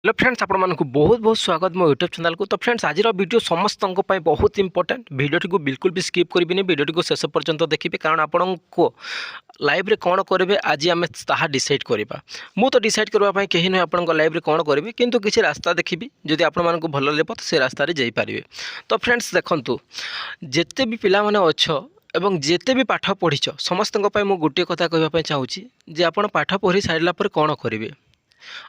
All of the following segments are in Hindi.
हेलो फ्रेंड्स आपण मानक बहुत बहुत स्वागत मो यूट्यूब चैनल को। तो फ्रेंड्स आज वीडियो समस्त बहुत इंपोर्टेंट वीडियो को बिल्कुल भी स्किप करेंगे, वीडियो को शेष पर्यंत देखिए कारण आपण को लाइव रे कौन करेंगे आज आम ताहा डिसाइड करवा। मु तो डिसाइड करने कहीं नुहे आपण लाइव रे कौन करेंगे, किंतु किसी रास्ता देखी जदि आपण मानक भल लगे तो से रास्तार जापारे। तो फ्रेंड्स देखंतु जिते भी पिला माने अच्छ एवं जिते भी पाठ पढ़ीच समस्त गोटे कथा कहवाई चाहूँगी जे आप पाठ पढ़ी सारा पर कौन करेंगे।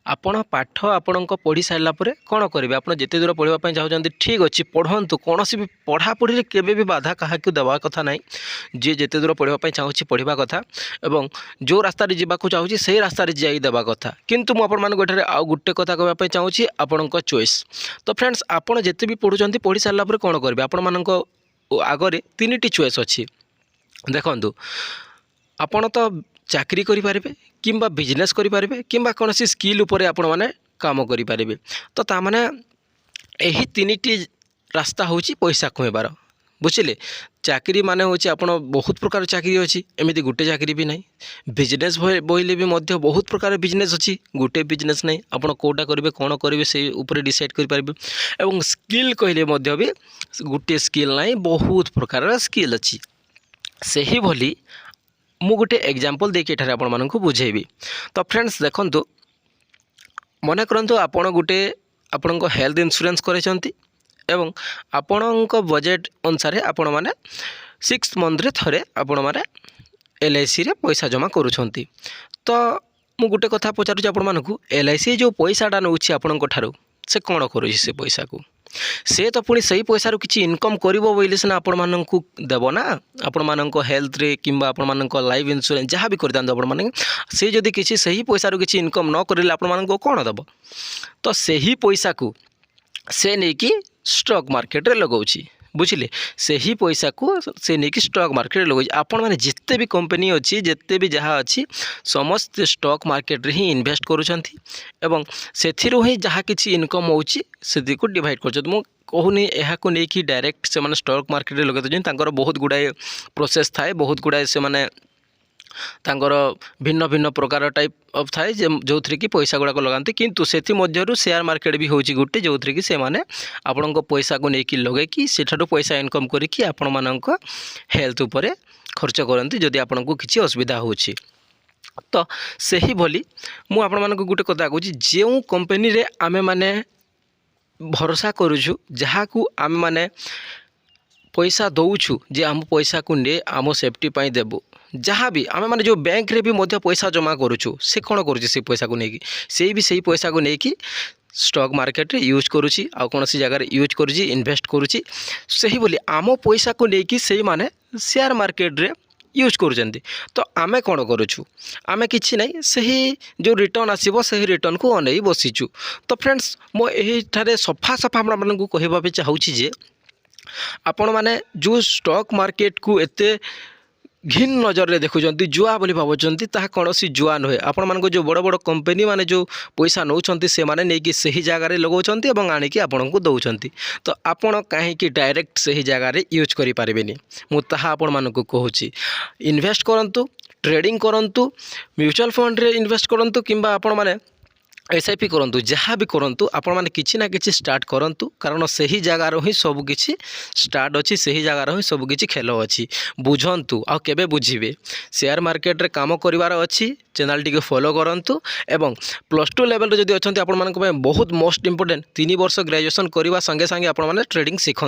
आपण पाठ आपण पढ़ी सारा पर कौन करेंगे। आप जिते दूर पढ़ापी चाहते ठीक अच्छे पढ़ु, कौन भी पढ़ापढ़ी केवे भी बाधा क्या देवा कथा ना। जी जिते दूर पढ़ापी चाहूँगी पढ़ा कथा और जो रास्ता जावाक चाहूँगी से रास्ता जावा कथा। किंतु मुझे आउ गोटे कथा कहवाई चाहूँगी आपण चॉइस। तो फ्रेंड्स आपड़ जिते भी पढ़ुं पढ़ी सारा पर कौन करेंगे। आपण मान आगे तीन टी चॉइस अच्छी। देखु आपण तो चाकरी करें किंबा बिजनेस करें किंबा कौन सी स्किल उपरे आपण मैंने काम करें। तो ताने यही तीन टी रास्ता हूँ पैसा कमार। बुझे चाकरी माने हूँ आप बहुत प्रकार चाकरी अच्छी, एमती गोटे चाकरी भी नहीं। बिजनेस बोले भी बहुत प्रकार बिजनेस अच्छी, गोटे बिजनेस नहीं। आप कौटा करेंगे कौन करेंगे से ऊपर डिसाइड करेंगे। एवं स्किल कहले भी गोटे स्किल नहीं, बहुत प्रकार स्किल अच्छी। से ही भली मु गोटे एग्जांपल देके एठारे आपण मानकु बुझेबी। तो फ्रेंड्स देखंतु मन करंतु आपण गोटे आपणको हेल्थ इंश्योरेंस करेछंती एवं आपणको बजेट अनुसार आपण माने 6 मंथ रे थरे आपण माने LIC रे पैसा जमा करूछंती। तो मु गोटे कथा पचारुछि आपण मानकु LIC जो पैसाटा नउछि आपणको ठारू से कौन करुछि से पैसा को से तो पुणी सही पैसा किसी इनकम करिवो बोइले सिना आपण माननकु देबो ना। आपण माननको हेल्थ रे किंबा आपण माननको लाइफ इंश्योरेंस जहाँ भी करदान आपण माने से जदि किसी सही पैसा किसी इनकम न करिले आपण माननको कोन देबो। तो सही पैसा को से नहीं कि स्टॉक मार्केट रे लगाउछि। बुझिले से ही पैसा को से नहीं कि स्टॉक मार्केट लगे। आपण मैंने जिते भी कंपनी अच्छी जिते भी जहाँ अच्छी समस्त स्टॉक मार्केट रे ही इन्वेस्ट करुँच एवं से ही जहाँ किसी इनकम होची से को डिवाइड कर। मु कहूनी यह को लेकिन डायरेक्ट से माने स्टॉक मार्केट रे लगे तो बहुत गुड़ाए प्रोसेस थाए, बहुत गुड़ाए से माने तांकर भिन्न भिन्न प्रकार टाइप ऑफ थाए जो थी कि पैसा गुड़ाक लगाते। किंतु से शेयर मार्केट भी होची गोटे जो थी कि से माने आपण पैसा को लेकिन लगे कि सेठारु पैसा इनकम करिकि आपण मानक हेल्थ उपरे खर्च करती जदि आपण को किसी असुविधा होची। तो से ही भली मु आपण मानक गोटे कथा कहूँ जो कंपनी रे आमे माने भरोसा करूछु जहाँ को आमे माने पैसा दौछु जे आम पैसा को ने आम सेफ्टी पाई देबू जहाँ भी आम मैंने जो बैंक रे भी मध्य पैसा जमा करुछु से कौन करुच्ची से पैसा को लेकिन से भी सही पैसा को लेकिन स्टॉक मार्केट रे यूज करुच्ची आ कौन सी जगह यूज करुच्ची इन्वेस्ट करुच्ची। सही बोली आम पैसा को लेकिन से माने शेयर मार्केट रे यूज करुँच। तो आमे कौन करुछु आमे किछि नहीं सही जो रिटर्न आसीबो सही रिटर्न को अनै बसीचु। तो फ्रेंड्स मो एही ठारे सफा सफा हमरा मानकु कहबा पे चाहूछि जे आपण माने जो स्टॉक मार्केट को एते घिन नजर रे देखुचंती जुआ बोली भावुचंती ताहा कौनसी जुआ नुहे। आपण मानको जो बड़ बड़ कंपनी माने जो पैसा नौचंती से माने नहीं कि सही जगह रे लगाउचंती एवं आनिकी आपण को दउचंती। तो आपण काहे कि डायरेक्ट सही जगह रे यूज करि पारिबेनी। मु ताहा आपण मानको कहूची इन्वेस्ट करंतु, ट्रेडिंग करंतु, म्यूचुअल फंड रे इन्वेस्ट करंतु किंबा आपण माने SIP करंतु जहाँ भी करंतु आपण माने किछि ना किछि स्टार्ट करंतु कारण सही जगार ही सब किछि स्टार्ट अच्छी, सही जगार ही सब किछि खेल अच्छी। बुझंतु आ केबे बुझिबे शेयर मार्केट रे काम करिवार अच्छी चैनल टी फॉलो करंतु एवं +2 लेवल रे जदि अछंती आपण मानक बहुत मोस्ट इंपोर्टेंट 3 वर्ष ग्रेजुएशन करवा संगे संगे आपण माने ट्रेडिंग सीख।